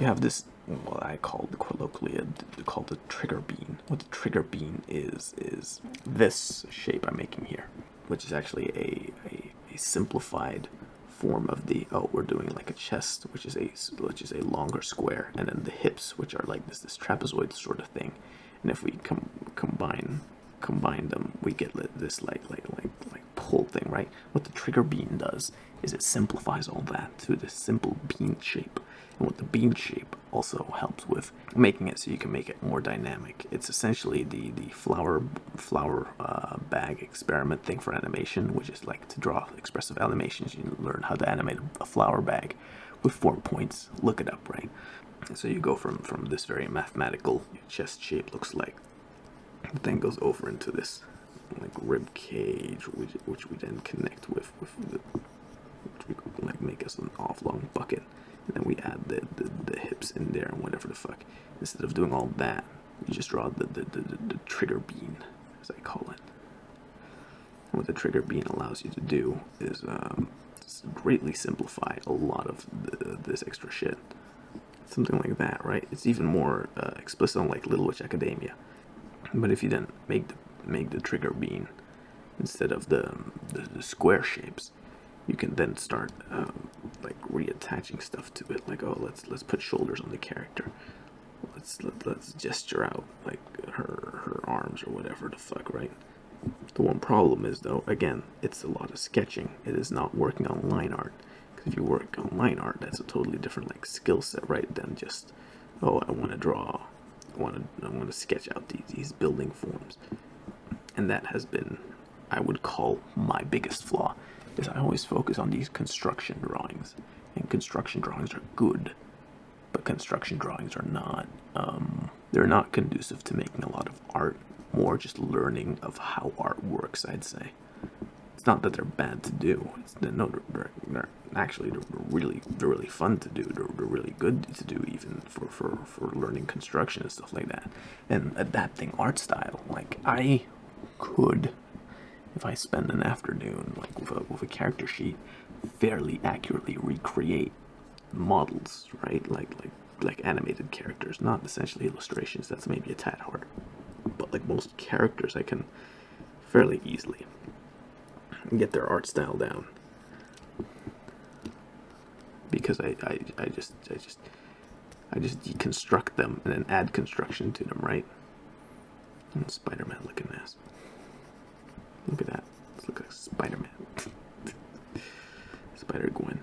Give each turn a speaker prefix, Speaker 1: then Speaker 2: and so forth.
Speaker 1: you have this, what I call colloquially called the trigger bean. What the trigger bean is this shape I'm making here, which is actually a simplified form of the, oh, we're doing like a chest, which is a longer square, and then the hips, which are like this trapezoid sort of thing. And if we combine them, we get this like pull thing, right? What the trigger bean does is it simplifies all that to this simple bean shape. And what the bean shape also helps with making it so you can make it more dynamic. It's essentially the flower bag experiment thing for animation, which is like to draw expressive animations. You learn how to animate a flower bag with 4 points. Look it up, right? And so you go from this very mathematical chest shape looks like, but then goes over into this like rib cage, which we then connect with the, which we like make us an off-long bucket, and then we add the hips in there and whatever the fuck. Instead of doing all that, you just draw the trigger bean, as I call it. And what the trigger bean allows you to do is greatly simplify a lot of this extra shit. Something like that, right? It's even more explicit on like Little Witch Academia. But if you then make the trigger bean instead of the square shapes, you can then start like reattaching stuff to it. Like, oh, let's put shoulders on the character. Let's gesture out like her arms or whatever the fuck, right? The one problem is though, again, it's a lot of sketching. It is not working on line art. Because if you work on line art, that's a totally different like skill set, right? Than just, oh, I want to draw. I want to sketch out these building forms. And that has been, I would call, my biggest flaw, is I always focus on these construction drawings. And construction drawings are good, but construction drawings are not, they're not conducive to making a lot of art, more just learning of how art works, I'd say. It's not that they're bad to do. No, they're actually really fun to do. They're really good to do, even for learning construction and stuff like that. And adapting art style, like I could, if I spend an afternoon like with a character sheet, fairly accurately recreate models, right? Like animated characters, not essentially illustrations. That's maybe a tad hard, but like most characters, I can fairly easily get their art style down, because I just deconstruct them and then add construction to them, right? And Spider-Man looking ass. Look at that. Let's look like Spider-Man. Spider-Gwen.